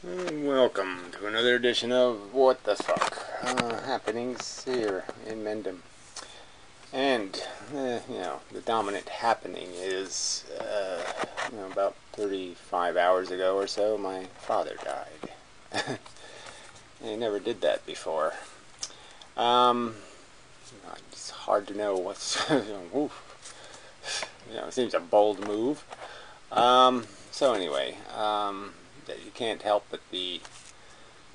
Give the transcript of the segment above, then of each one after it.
Welcome to another edition of What the Fuck happenings here in Mendham. And, the dominant happening is, about 35 hours ago or so, my father died. He never did that before. It's hard to know what's, it seems a bold move. So anyway, you can't help but be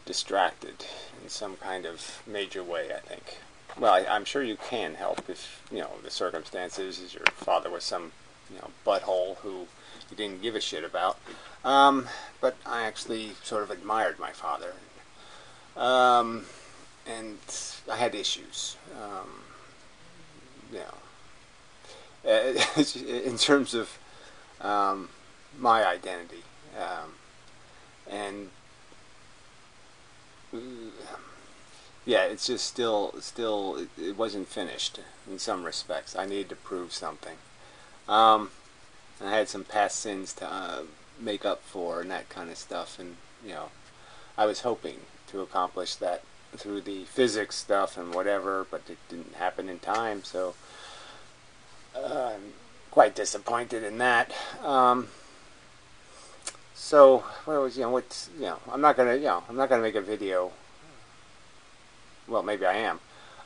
distracted in some kind of major way, I think. Well, I'm sure you can help if, the circumstances is your father was some, butthole who you didn't give a shit about. But I actually sort of admired my father. And I had issues. In terms of my identity. And it's just still, it wasn't finished in some respects. I needed to prove something. And I had some past sins to make up for and that kind of stuff. And, I was hoping to accomplish that through the physics stuff and whatever, but it didn't happen in time, so I'm quite disappointed in that. So what was I'm not gonna make a video. Well, maybe I am.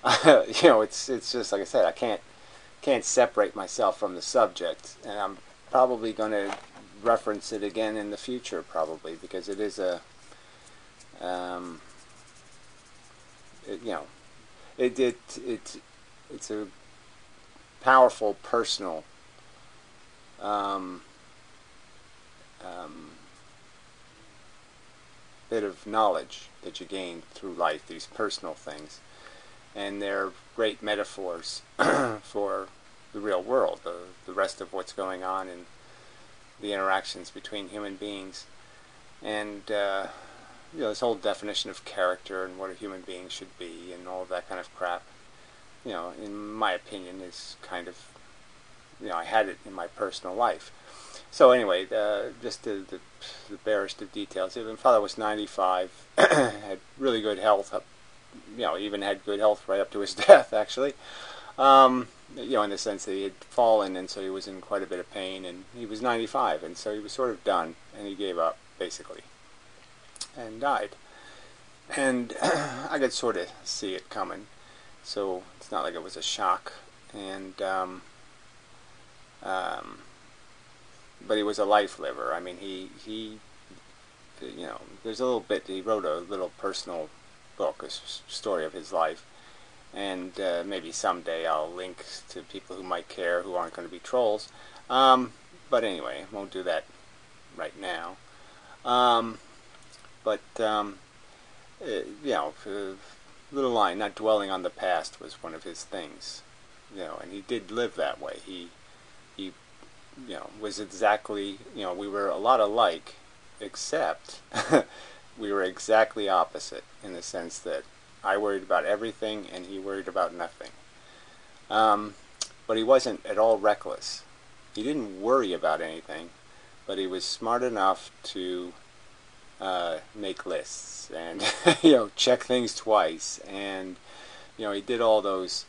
It's just like I said, I can't separate myself from the subject, and I'm probably going to reference it again in the future, probably, because it is a it's a powerful personal bit of knowledge that you gain through life, these personal things, and they're great metaphors for the real world, the rest of what's going on in the interactions between human beings, and this whole definition of character and what a human being should be and all of that kind of crap, in my opinion, is kind of, I had it in my personal life. So anyway, just the barest of details. My father was 95, had really good health, even had good health right up to his death, actually. In the sense that he had fallen, and so he was in quite a bit of pain, and he was 95, and so he was sort of done, and he gave up, basically, and died. And I could sort of see it coming, so it's not like it was a shock, and but he was a life liver. I mean, he there's a little bit, he wrote a little personal book, a story of his life, and maybe someday I'll link to people who might care, who aren't going to be trolls. But anyway, won't do that right now. Little line, not dwelling on the past, was one of his things. And he did live that way. He was exactly, we were a lot alike, except we were exactly opposite in the sense that I worried about everything and he worried about nothing. But he wasn't at all reckless. He didn't worry about anything, but he was smart enough to make lists and, check things twice. And, he did all those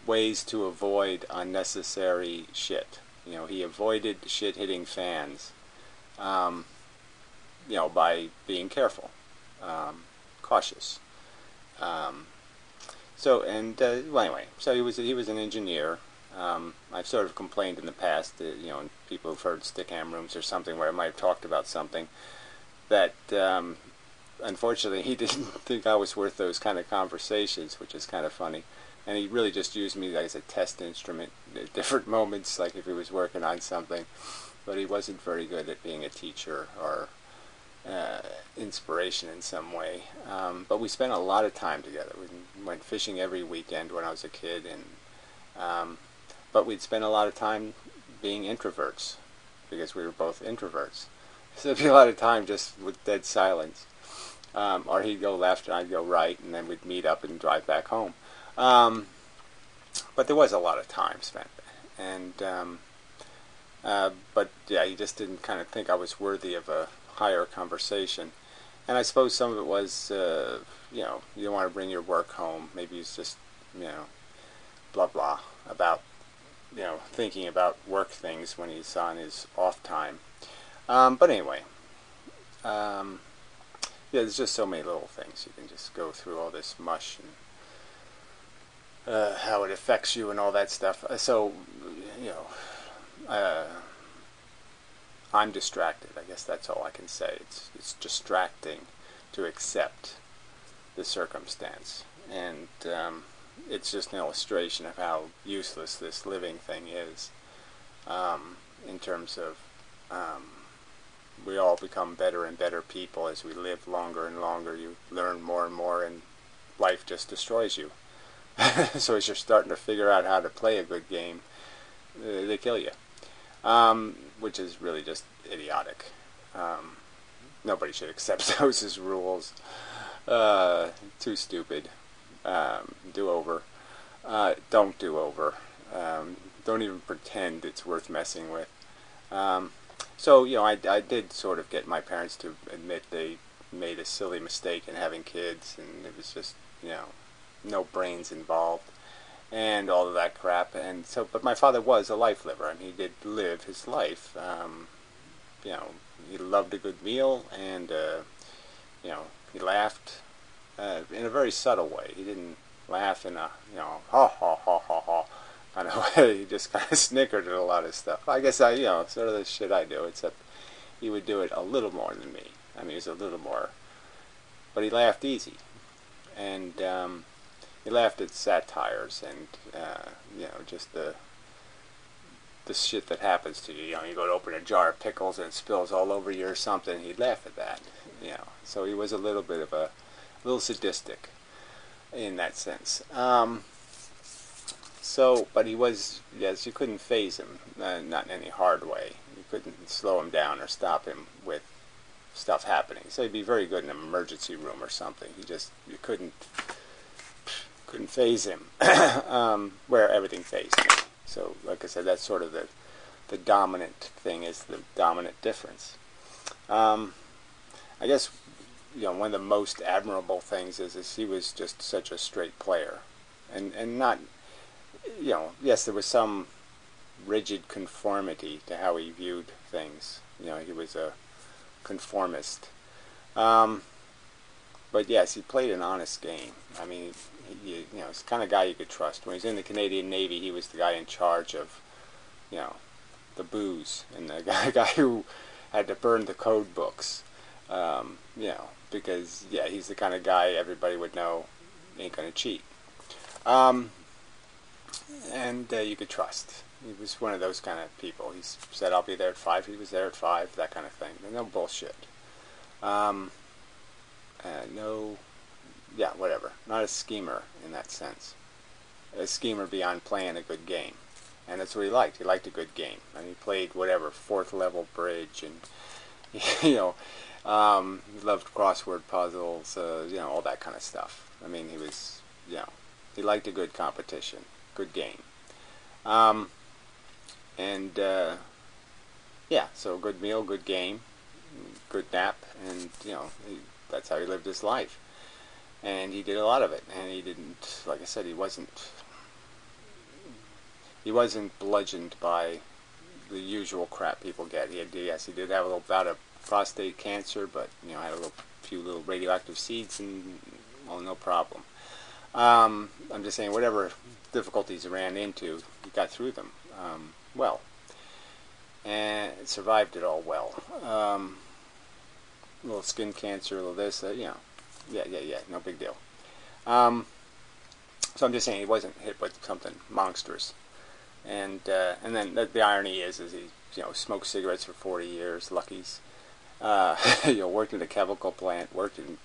ways to avoid unnecessary shit. He avoided shit hitting fans, by being careful, cautious. So he was an engineer. I've sort of complained in the past, and people who've heard Stickam Rooms or something where I might have talked about something that, unfortunately, he didn't think I was worth those kind of conversations, which is kind of funny. And he really just used me as a test instrument at different moments, like if he was working on something. But he wasn't very good at being a teacher or inspiration in some way. But we spent a lot of time together. We went fishing every weekend when I was a kid, and but we'd spend a lot of time being introverts because we were both introverts. So it'd be a lot of time just with dead silence. Or he'd go left and I'd go right, and then we'd meet up and drive back home. But there was a lot of time spent, and but yeah, he just didn't kind of think I was worthy of a higher conversation. And I suppose some of it was, you know, you don't want to bring your work home. Maybe it's just, you know, blah blah about, you know, thinking about work things when he's on his off time. But anyway, yeah, there's just so many little things. You can just go through all this mush and how it affects you and all that stuff. So, you know, I'm distracted. I guess that's all I can say. It's distracting to accept the circumstance. And it's just an illustration of how useless this living thing is, in terms of we all become better and better people as we live longer and longer. You learn more and more, and life just destroys you. So as you're starting to figure out how to play a good game, they kill you, which is really just idiotic. Nobody should accept those as rules. Too stupid. Do over. Don't do over. Don't even pretend it's worth messing with. So, you know, I did sort of get my parents to admit they made a silly mistake in having kids, and it was just, you know, no brains involved, and all of that crap. And so, but my father was a life liver, and he did live his life. You know, he loved a good meal, and you know, he laughed in a very subtle way. He didn't laugh in a, you know, ha ha ha ha ha kind of way. He just kind of snickered at a lot of stuff. I guess you know, sort of the shit I do, except he would do it a little more than me. I mean, he was a little more, but he laughed easy, and he laughed at satires and you know, just the shit that happens to you. You know, you go to open a jar of pickles and it spills all over you or something. He'd laugh at that. You know, so he was a little bit of a little sadistic in that sense. So, but he was, yes, you couldn't phase him, not in any hard way. You couldn't slow him down or stop him with stuff happening. So he'd be very good in an emergency room or something. You couldn't phase him, where everything phased him. So, like I said, that's sort of the dominant thing, is the dominant difference. I guess, you know, one of the most admirable things is he was just such a straight player, and not, you know, yes, there was some rigid conformity to how he viewed things. You know, he was a conformist. But yes, he played an honest game. I mean, you know, he's the kind of guy you could trust. When he was in the Canadian Navy, he was the guy in charge of, you know, the booze, and the guy who had to burn the code books. You know, because, yeah, he's the kind of guy everybody would know ain't going to cheat. And you could trust. He was one of those kind of people. He said, I'll be there at 5. He was there at 5, that kind of thing. No bullshit. No, yeah, whatever. Not a schemer in that sense. A schemer beyond playing a good game. And that's what he liked. He liked a good game. And he played, whatever, 4th level bridge, and, you know, he loved crossword puzzles, you know, all that kind of stuff. I mean, he was, you know, he liked a good competition, good game. Yeah, so good meal, good game, good nap, and, you know, that's how he lived his life. And he did a lot of it, and he didn't, like I said, he wasn't bludgeoned by the usual crap people get. He did have a little bout of prostate cancer, but, you know, had a few little radioactive seeds, and, well, no problem. I'm just saying, whatever difficulties he ran into, he got through them well, and survived it all well. A little skin cancer, a little this, you know, yeah, no big deal. So I'm just saying, he wasn't hit with something monstrous. And then the irony is he, you know, smoked cigarettes for 40 years, Luckies. You know, worked in a chemical plant, worked in,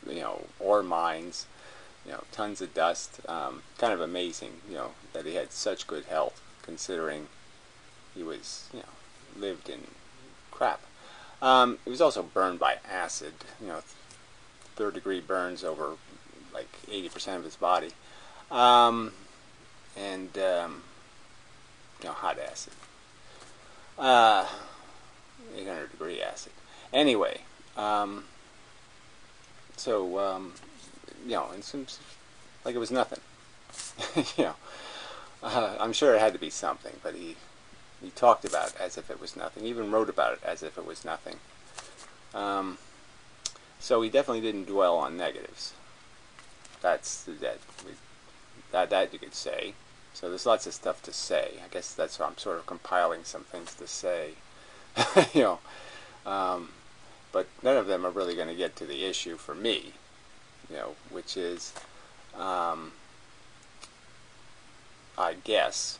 you know, ore mines, you know, tons of dust. Kind of amazing, you know, that he had such good health, considering he was, you know, lived in crap. He was also burned by acid, you know, 3rd-degree burns over like 80% of his body, and you know, hot acid, 800-degree acid. Anyway, so and it seems like it was nothing. you know, I'm sure it had to be something, but he talked about it as if it was nothing. He even wrote about it as if it was nothing. So he definitely didn't dwell on negatives. That you could say. So there's lots of stuff to say. I guess that's why I'm sort of compiling some things to say. But none of them are really going to get to the issue for me, which is, I guess,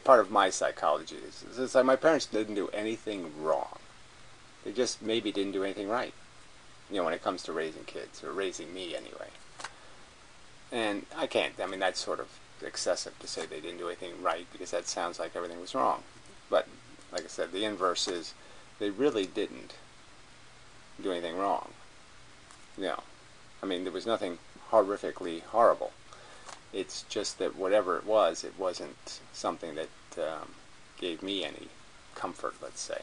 part of my psychology is it's like my parents didn't do anything wrong. They just maybe didn't do anything right, when it comes to raising kids, or raising me anyway. And I can't, that's sort of excessive to say they didn't do anything right, because that sounds like everything was wrong. But, like I said, the inverse is they really didn't do anything wrong. There was nothing horrifically horrible. It's just that whatever it wasn't something that gave me any comfort, let's say.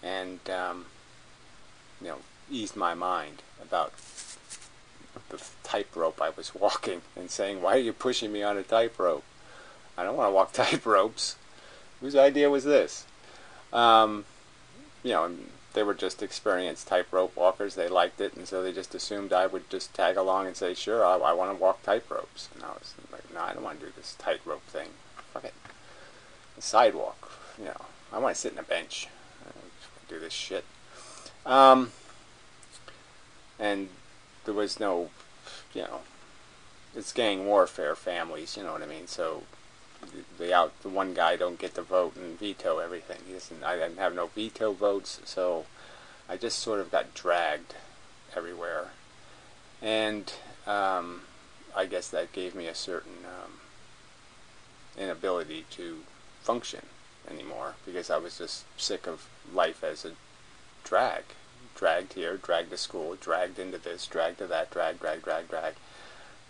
And, eased my mind about the tightrope I was walking, and saying, why are you pushing me on a tightrope? I don't want to walk tightropes. Whose idea was this? And they were just experienced tightrope walkers. They liked it, and so they just assumed I would just tag along and say, sure, I want to walk tightropes. And I was like, no, I don't want to do this tightrope thing. Fuck it. The sidewalk, I want to sit in a bench. I don't do this shit. And there was no, it's gang warfare families, you know what I mean? So the one guy don't get to vote and veto everything. I didn't have no veto votes, so I just sort of got dragged everywhere. And I guess that gave me a certain inability to function anymore, because I was just sick of life as a drag. Dragged here, dragged to school, dragged into this, dragged to that, drag.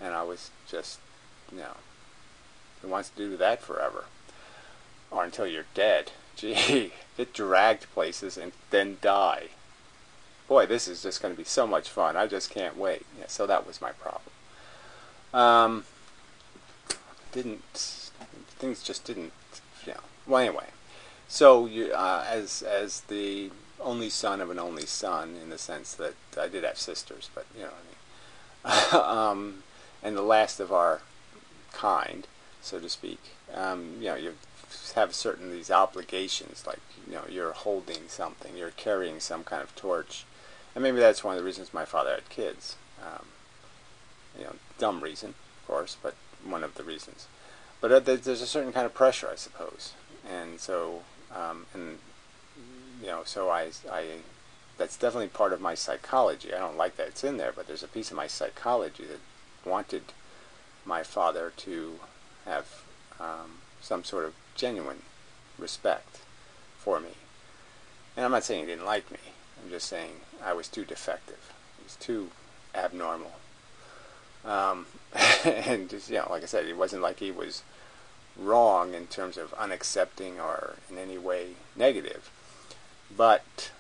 And I was just, who wants to do that forever? Or until you're dead. Gee, get dragged places and then die. Boy, this is just going to be so much fun. I just can't wait. Yeah, so that was my problem. Things just didn't, Well, anyway. So, as the only son of an only son, in the sense that I did have sisters, but you know what I mean. And the last of our kind, so to speak. You have certain these obligations, like you're holding something, you're carrying some kind of torch, and maybe that's one of the reasons my father had kids. Dumb reason, of course, but one of the reasons. But there's a certain kind of pressure, I suppose, and so so I that's definitely part of my psychology. I don't like that it's in there, but there's a piece of my psychology that wanted my father to have some sort of genuine respect for me. And I'm not saying he didn't like me. I'm just saying I was too defective. I was too abnormal. And just, like I said, it wasn't like he was wrong in terms of unaccepting or in any way negative. But,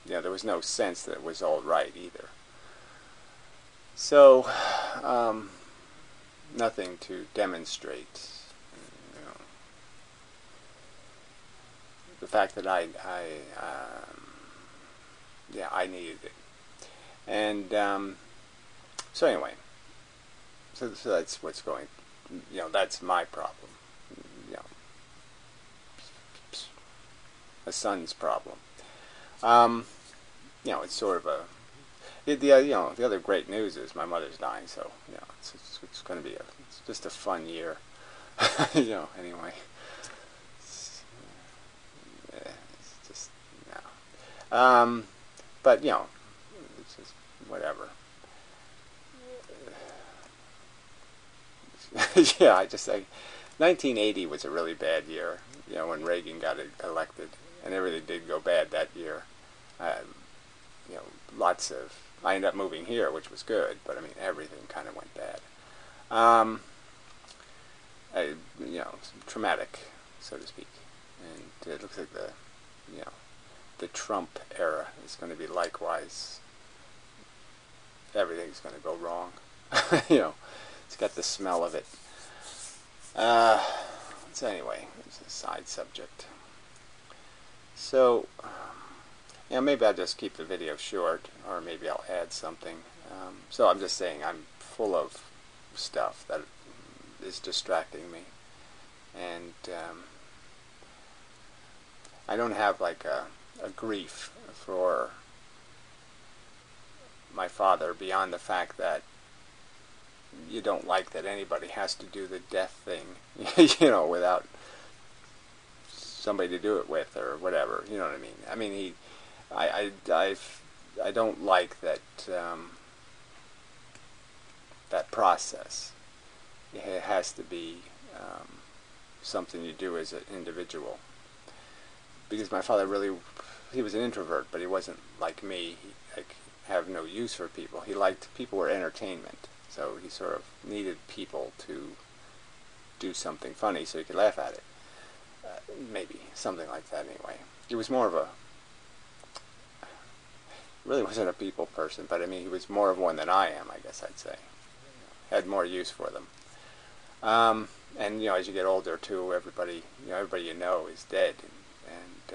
there was no sense that it was all right either. So, nothing to demonstrate, the fact that I needed it. And, so anyway, so that's what's going, that's my problem. A son's problem. It's sort of the other great news is my mother's dying, so it's going to be it's just a fun year. Anyway, it's just no. But it's just whatever. Yeah, I just say 1980 was a really bad year. When Reagan got elected, and everything did go bad that year. I ended up moving here, which was good, but everything kind of went bad. Traumatic, so to speak. And it looks like you know, the Trump era is going to be likewise. Everything's going to go wrong. You know, it's got the smell of it. So anyway, it's a side subject. So, you know, maybe I'll just keep the video short, or maybe I'll add something. So I'm just saying I'm full of stuff that is distracting me. And I don't have like a grief for my father beyond the fact that you don't like that anybody has to do the death thing, you know, without somebody to do it with or whatever. You know what I mean? I mean, I don't like that that process. It has to be something you do as an individual. Because my father really, he was an introvert, but he wasn't like me. He like have no use for people. He liked people were entertainment, so he sort of needed people to do something funny so he could laugh at it. Maybe something like that. Anyway, he was more of a, really wasn't a people person, but I mean he was more of one than I am, I guess I'd say. Had more use for them. And you know, as you get older too, everybody you know is dead, and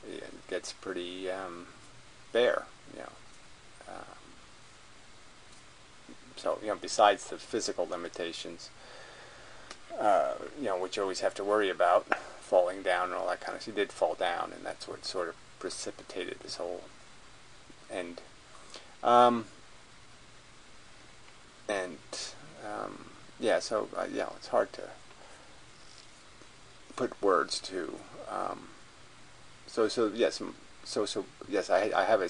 it gets pretty bare, you know. So you know, besides the physical limitations, you know, which you always have to worry about, falling down and all that kind of stuff. He did fall down, and that's what sort of precipitated this whole end. Yeah, so you know, it's hard to put words to. So yes, I have a.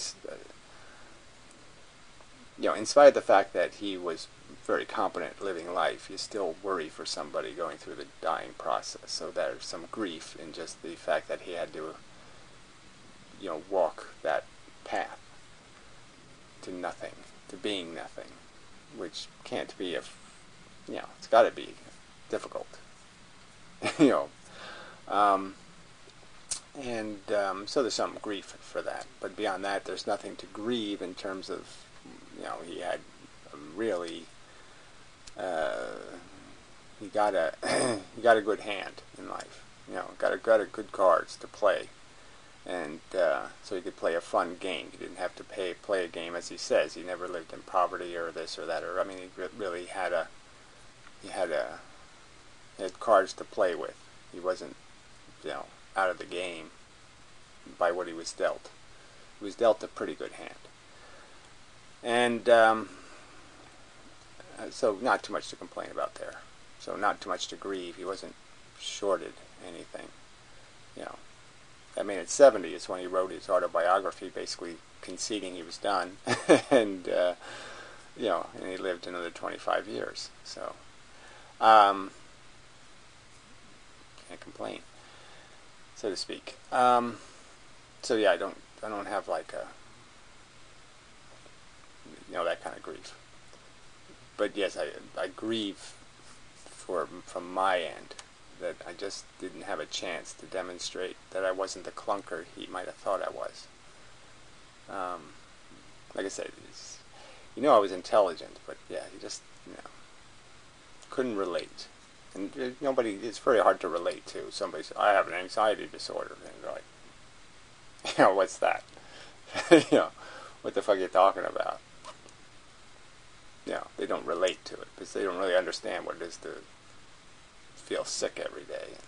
You know, in spite of the fact that he was very competent living life, you still worry for somebody going through the dying process. So there's some grief in just the fact that he had to, you know, walk that path to nothing, to being nothing, which can't be you know, it's got to be difficult, you know. So there's some grief for that, but beyond that, there's nothing to grieve in terms of, you know, he had a really, he got a good hand in life, you know, got a good cards to play, and so he could play a fun game. He didn't have to play a game, as he says. He never lived in poverty or this or that, or I mean, he really had he had cards to play with. He wasn't, you know, out of the game by what he was dealt. He was dealt a pretty good hand. And so not too much to complain about there. So not too much to grieve. He wasn't shorted anything. You know, I mean, at 70 is when he wrote his autobiography, basically conceding he was done. And, you know, and he lived another 25 years. So, can't complain, so to speak. So yeah, I don't have like a, you know, that kind of grief. But yes, I grieve from my end that I just didn't have a chance to demonstrate that I wasn't the clunker he might have thought I was. Like I said, you know, I was intelligent, but yeah, he just, you know, couldn't relate. And nobody, it's very hard to relate to. Somebody says, I have an anxiety disorder. And you're like, you know, what's that? You know, what the fuck are you talking about? You know, they don't relate to it because they don't really understand what it is to feel sick every day and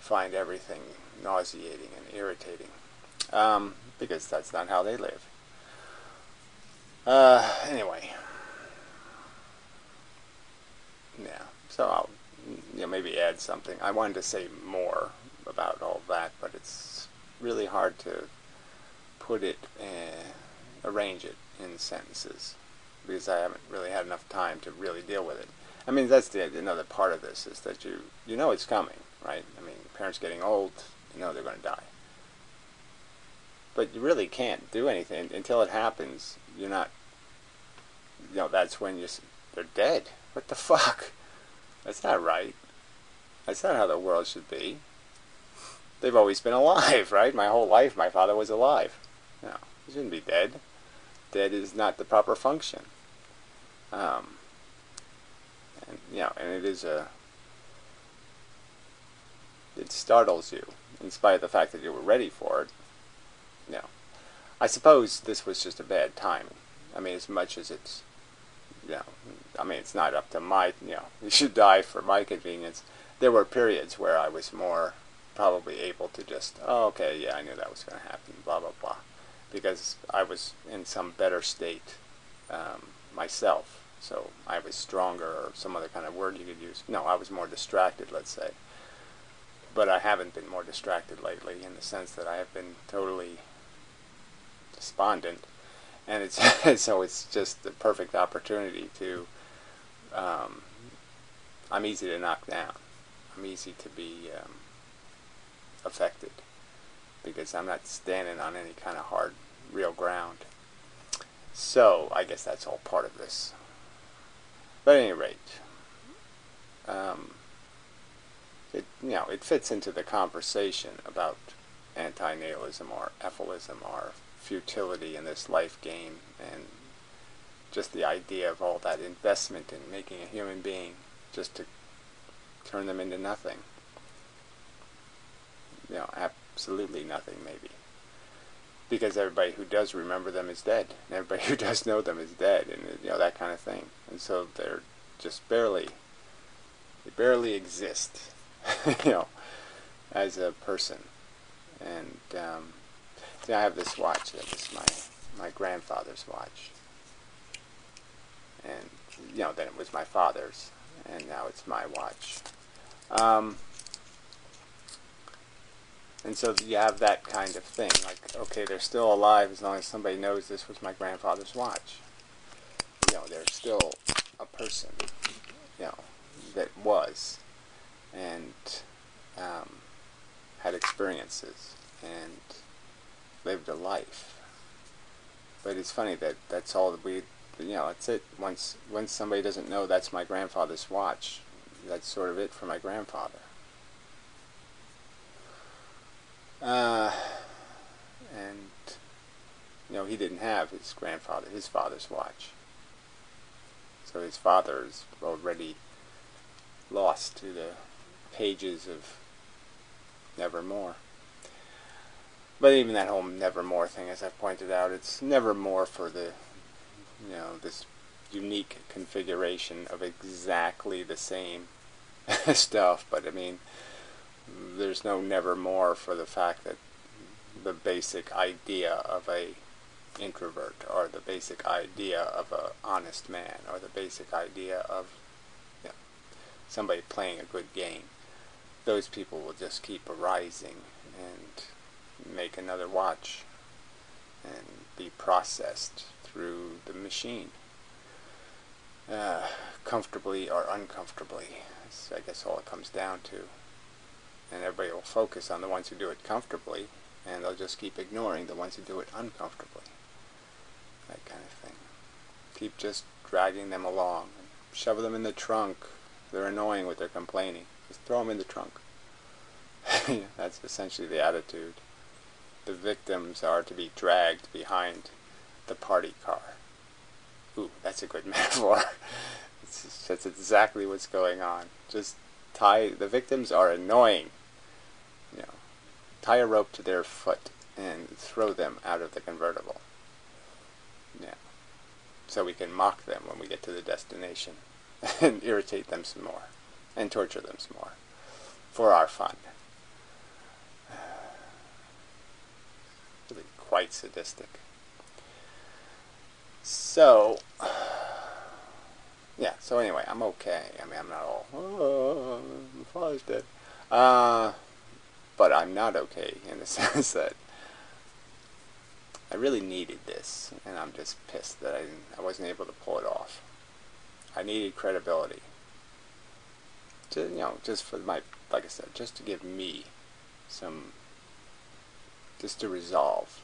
find everything nauseating and irritating, because that's not how they live. Anyway, yeah, so I'll, you know, maybe add something. I wanted to say more about all that, but it's really hard to put it, arrange it in sentences, because I haven't really had enough time to really deal with it. I mean, that's another part of this, is that you know it's coming, right? I mean, parents getting old, you know they're going to die. But you really can't do anything until it happens. You're not, you know, that's when they're dead. What the fuck? That's not right. That's not how the world should be. they've always been alive, right? My whole life, my father was alive. No, he shouldn't be dead. Dead is not the proper function. And and it startles you, in spite of the fact that you were ready for it. I suppose this was just a bad timing. I mean, as much as it's, it's not up to my, you should die for my convenience. There were periods where I was more probably able to just, oh, okay, yeah, I knew that was going to happen, blah, blah, blah. Because I was in some better state myself. So I was stronger, or some other kind of word you could use. No, I was more distracted, let's say. But I haven't been more distracted lately, in the sense that I have been totally despondent. And it's so it's just the perfect opportunity to, I'm easy to knock down. I'm easy to be affected, because I'm not standing on any kind of hard, real ground. So I guess that's all part of this. But at any rate, it fits into the conversation about anti-natalism or ethylism or futility in this life game, and just the idea of all that investment in making a human being just to turn them into nothing. Absolutely nothing, maybe. Because everybody who does remember them is dead, and everybody who does know them is dead, and that kind of thing. And so they're just barely exist, as a person. And I have this watch that was my grandfather's watch, and then it was my father's, and now it's my watch. And so you have that kind of thing, like, okay, they're still alive as long as somebody knows this was my grandfather's watch. They're still a person, that was, and had experiences, and lived a life. But it's funny that that's all that that's it. Once somebody doesn't know that's my grandfather's watch, that's sort of it for my grandfather. And he didn't have his father's watch. So his father is already lost to the pages of Nevermore. But even that whole Nevermore thing, as I've pointed out, it's Nevermore for the, this unique configuration of exactly the same stuff. But I mean, there's no Nevermore for the fact that the basic idea of a introvert, or the basic idea of a honest man, or the basic idea of somebody playing a good game, those people will just keep arising and make another watch and be processed through the machine, comfortably or uncomfortably. That's, I guess, all it comes down to. And everybody will focus on the ones who do it comfortably, and they'll just keep ignoring the ones who do it uncomfortably. That kind of thing. Keep just dragging them along, and shove them in the trunk. They're annoying with their complaining. Just throw them in the trunk. That's essentially the attitude. The victims are to be dragged behind the party car. Ooh, that's a good metaphor. That's exactly what's going on. Just the victims are annoying. Tie a rope to their foot and throw them out of the convertible. So we can mock them when we get to the destination, and irritate them some more, and torture them some more, for our fun. Really quite sadistic. So, so anyway, I'm okay. I mean, I'm not all, oh, my father's dead. But I'm not okay in the sense that I really needed this, and I'm just pissed that I wasn't able to pull it off. I needed credibility. Just for like I said, just to give me just to resolve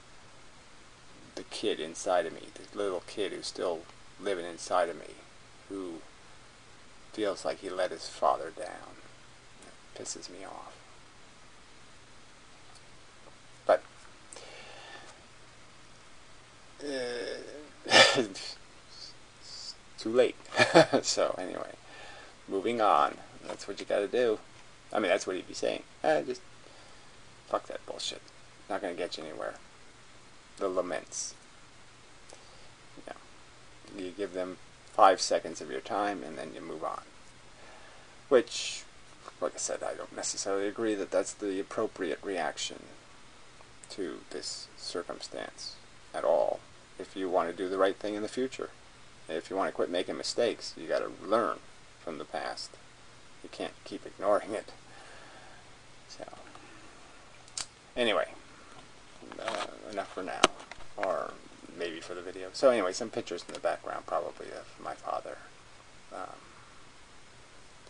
the kid inside of me, the little kid who's still living inside of me, who feels like he let his father down. It pisses me off. it's too late. So anyway, moving on. That's what you got to do. I mean, that's what he'd be saying. Just fuck that bullshit. Not going to get you anywhere. The laments. You give them 5 seconds of your time and then you move on. Which, like I said, I don't necessarily agree that that's the appropriate reaction to this circumstance at all. If you want to do the right thing in the future. If you want to quit making mistakes, you got to learn from the past. You can't keep ignoring it. So, anyway, enough for now. Or maybe for the video. So anyway, some pictures in the background probably of my father.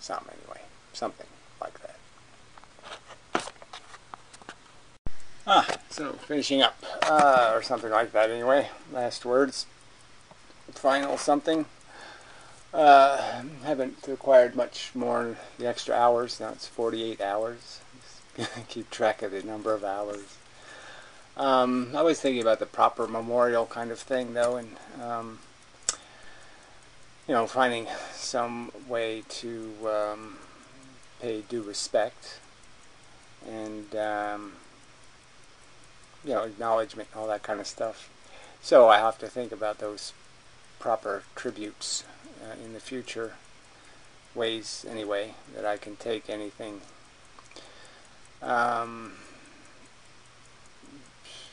Something like that. So finishing up, or something like that anyway. Last words. Final something. Haven't acquired much more the extra hours. Now it's 48 hours. Keep track of the number of hours. I was thinking about the proper memorial kind of thing, though, and finding some way to pay due respect and acknowledgement, all that kind of stuff. So I have to think about those proper tributes in the future. Ways, anyway, that I can take anything.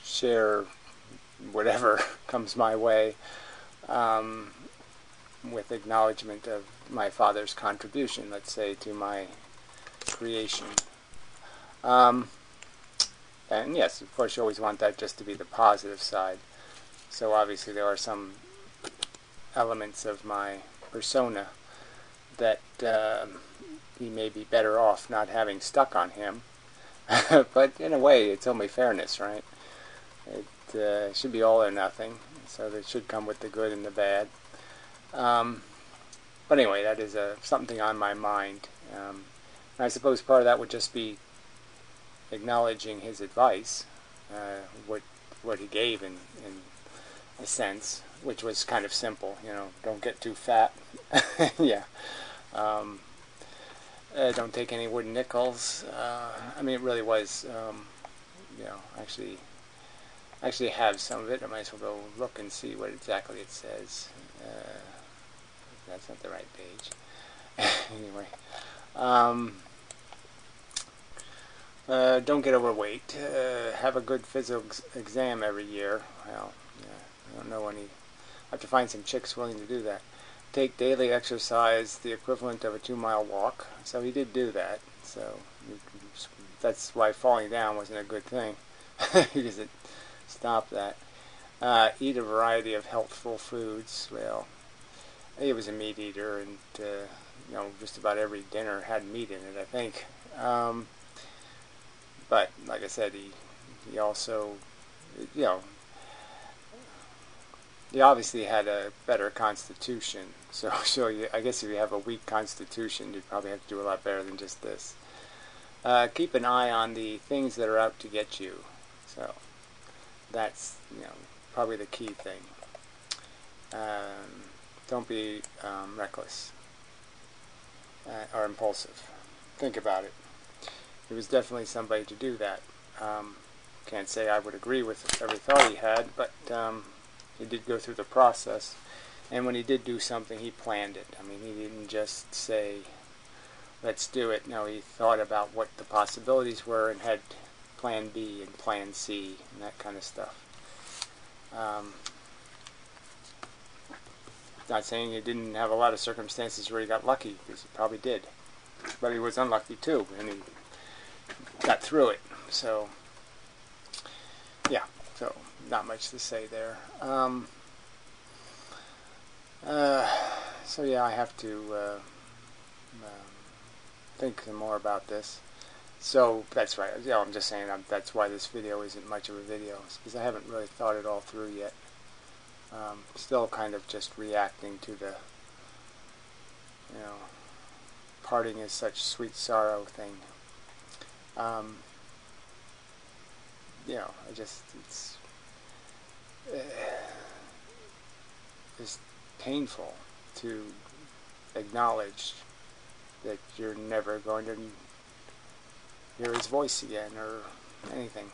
Share whatever comes my way with acknowledgement of my father's contribution, let's say, to my creation. And yes, of course, you always want that just to be the positive side. So obviously there are some elements of my persona that he may be better off not having stuck on him. But in a way, it's only fairness, right? It should be all or nothing, so it should come with the good and the bad. But anyway, that is something on my mind. And I suppose part of that would just be acknowledging his advice, what he gave in a sense, which was kind of simple. Don't get too fat. Yeah. Don't take any wooden nickels. I mean, it really was. Actually have some of it. I might as well go look and see what exactly it says. That's not the right page. Anyway, don't get overweight. Have a good physical exam every year. Well, yeah, I don't know any. I have to find some chicks willing to do that. Take daily exercise, the equivalent of a 2-mile walk. So he did do that. So that's why falling down wasn't a good thing, because it stopped that. Eat a variety of healthful foods. Well, he was a meat eater, and just about every dinner had meat in it, I think. But like I said, he also, he obviously had a better constitution. So I guess if you have a weak constitution, you'd probably have to do a lot better than just this. Keep an eye on the things that are out to get you. So that's probably the key thing. Don't be reckless or impulsive. Think about it. He was definitely somebody to do that. Can't say I would agree with every thought he had, but he did go through the process. And when he did do something, he planned it. I mean, he didn't just say, let's do it. No, he thought about what the possibilities were and had plan B and plan C and that kind of stuff. Not saying he didn't have a lot of circumstances where he got lucky, because he probably did. But he was unlucky too, and he got through it. So, yeah, so not much to say there. So yeah, I have to think some more about this. So that's right. I'm just saying that's why this video isn't much of a video, because I haven't really thought it all through yet. Still kind of just reacting to the, parting is such sweet sorrow thing. is painful to acknowledge that you're never going to hear his voice again or anything.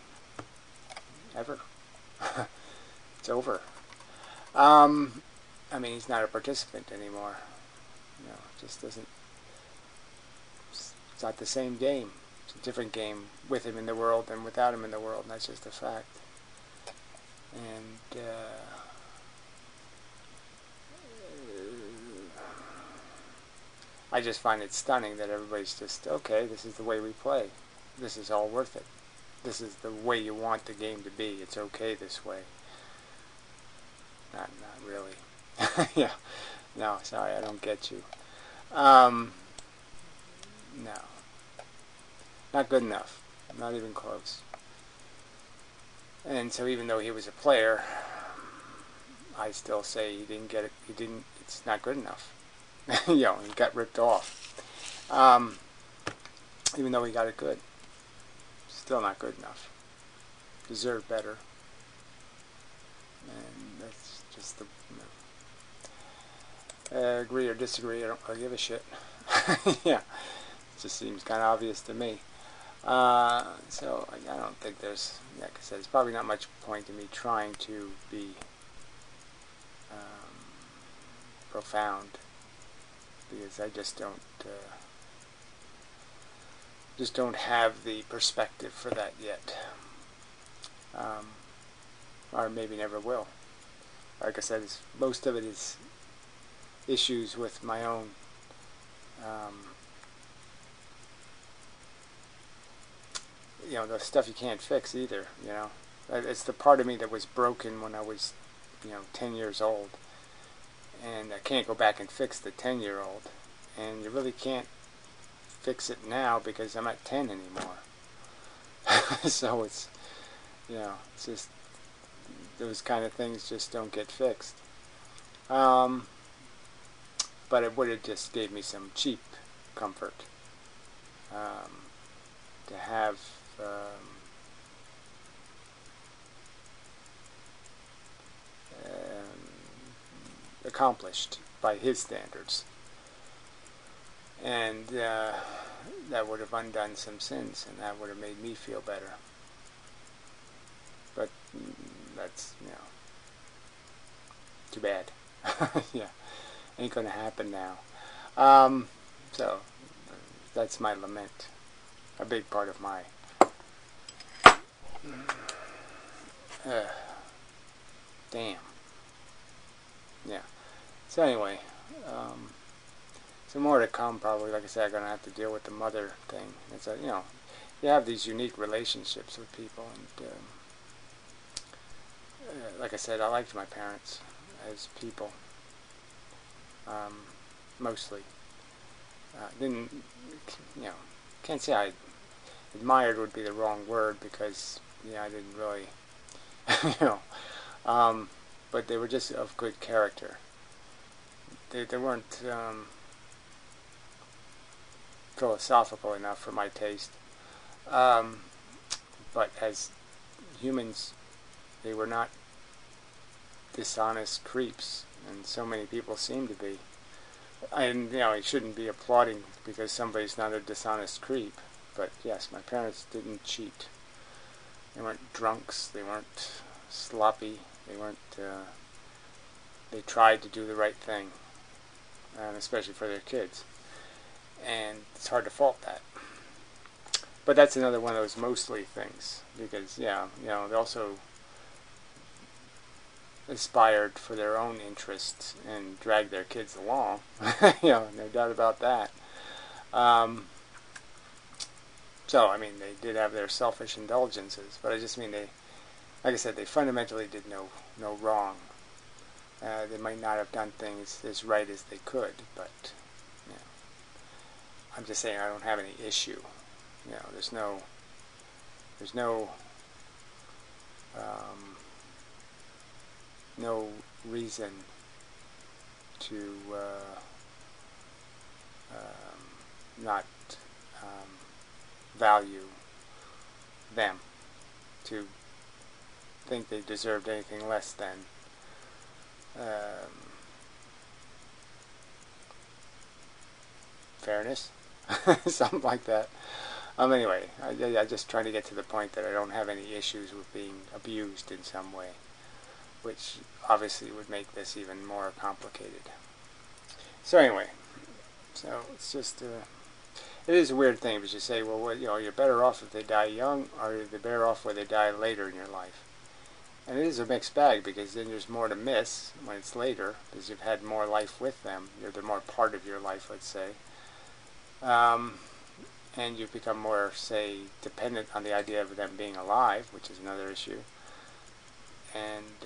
Ever. It's over. I mean, he's not a participant anymore. You know, it just doesn't... It's not the same game. It's a different game with him in the world than without him in the world, and that's just a fact. And I just find it stunning that everybody's just, okay, this is the way we play. This is all worth it. This is the way you want the game to be. It's okay this way. Not really. Yeah. No, sorry, I don't get you. No. Not good enough. Not even close. And so even though he was a player, I still say he didn't get it. He didn't. It's not good enough. You know, he got ripped off. Even though he got it good, still not good enough. Deserved better. And that's just the... agree or disagree, I don't really give a shit. Yeah, it just seems kind of obvious to me. So I don't think there's, like I said, there's probably not much point in me trying to be profound, because I just don't have the perspective for that yet, or maybe never will. Like I said, most of it is issues with my own you know, the stuff you can't fix either. You know, it's the part of me that was broken when I was, you know, 10 years old, and I can't go back and fix the 10-year-old, and you really can't fix it now because I'm not 10 anymore. So it's, you know, it's just those kind of things just don't get fixed. But it would have just gave me some cheap comfort to have accomplished by his standards, and that would have undone some sins, and that would have made me feel better. But that's, you know, too bad. Yeah, ain't gonna happen now. So that's my lament, a big part of my damn. Yeah. So anyway, some more to come probably. Like I said, I'm gonna have to deal with the mother thing. It's a, you know, you have these unique relationships with people, and like I said, I liked my parents as people, mostly. Didn't, you know, can't say I admired would be the wrong word, because, yeah, I didn't really, you know, but they were just of good character. They weren't philosophical enough for my taste, but as humans, they were not dishonest creeps, and so many people seem to be. And, you know, I shouldn't be applauding because somebody's not a dishonest creep, but yes, my parents didn't cheat. They weren't drunks, they weren't sloppy, they weren't, they tried to do the right thing, and especially for their kids. And it's hard to fault that. But that's another one of those mostly things, because, yeah, you know, they also aspired for their own interests and dragged their kids along. You know, no doubt about that. So, I mean, they did have their selfish indulgences, but I just mean they, like I said, they fundamentally did no wrong. They might not have done things as right as they could, but, you know, I'm just saying I don't have any issue. You know, there's no reason to not value them, to think they deserved anything less than fairness, something like that. Anyway, I just trying to get to the point that I don't have any issues with being abused in some way, which obviously would make this even more complicated. So anyway, so it's just it is a weird thing, because you say, well, you're better off if they die young, or you're better off where they die later in your life. And it is a mixed bag, because then there's more to miss when it's later, because you've had more life with them. They're more part of your life, let's say. And you've become more, say, dependent on the idea of them being alive, which is another issue. And,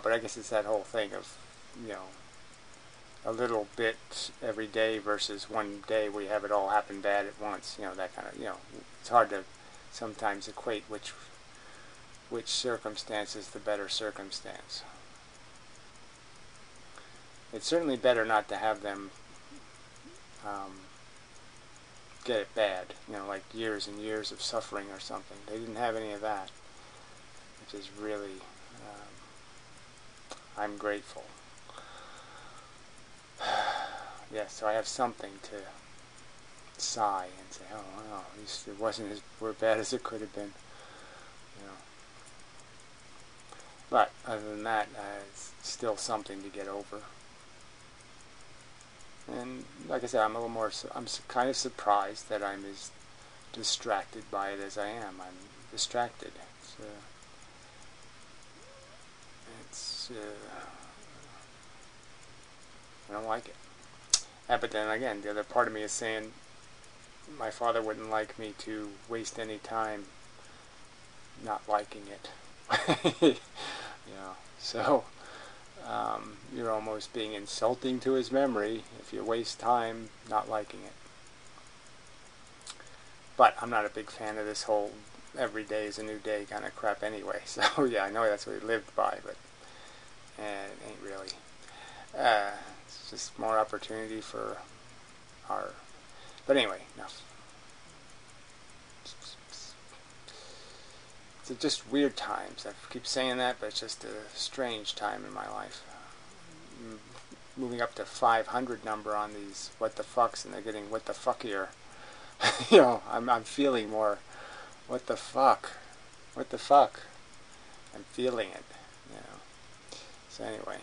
but I guess it's that whole thing of, a little bit every day versus one day where you have it all happen bad at once, that kind of, it's hard to sometimes equate which circumstance is the better circumstance. It's certainly better not to have them get it bad, like years and years of suffering or something. They didn't have any of that, which is really, I'm grateful. Yeah, so I have something to sigh and say, oh, well, at least it wasn't as bad as it could have been. But other than that, it's still something to get over. And like I said, I'm kind of surprised that I'm as distracted by it as I am. I'm distracted. I don't like it. But then again, the other part of me is saying my father wouldn't like me to waste any time not liking it. So you're almost being insulting to his memory if you waste time not liking it. But I'm not a big fan of this whole every day is a new day kind of crap anyway. So yeah, I know that's what he lived by, but it ain't really. It's just more opportunity for our... But anyway, enough. It's just weird times. I keep saying that, but it's just a strange time in my life. Moving up to 500 number on these what the fucks, and they're getting what the fuckier. I'm feeling more what the fuck. What the fuck? I'm feeling it. So anyway.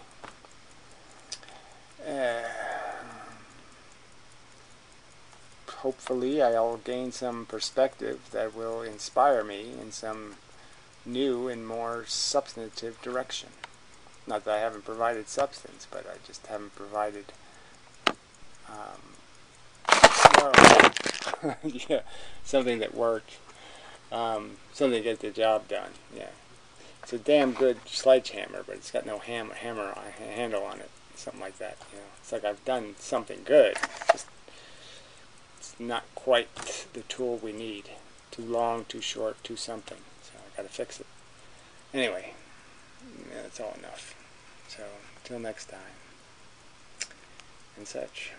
Hopefully I'll gain some perspective that will inspire me in some new and more substantive direction. Not that I haven't provided substance, but I just haven't provided yeah, something that worked, something to get the job done. Yeah, it's a damn good sledgehammer, but it's got no handle on it, something like that. It's like I've done something good. It's not quite the tool we need. Too long, too short, too something. So I gotta fix it. Anyway, that's all enough. So, till next time, and such.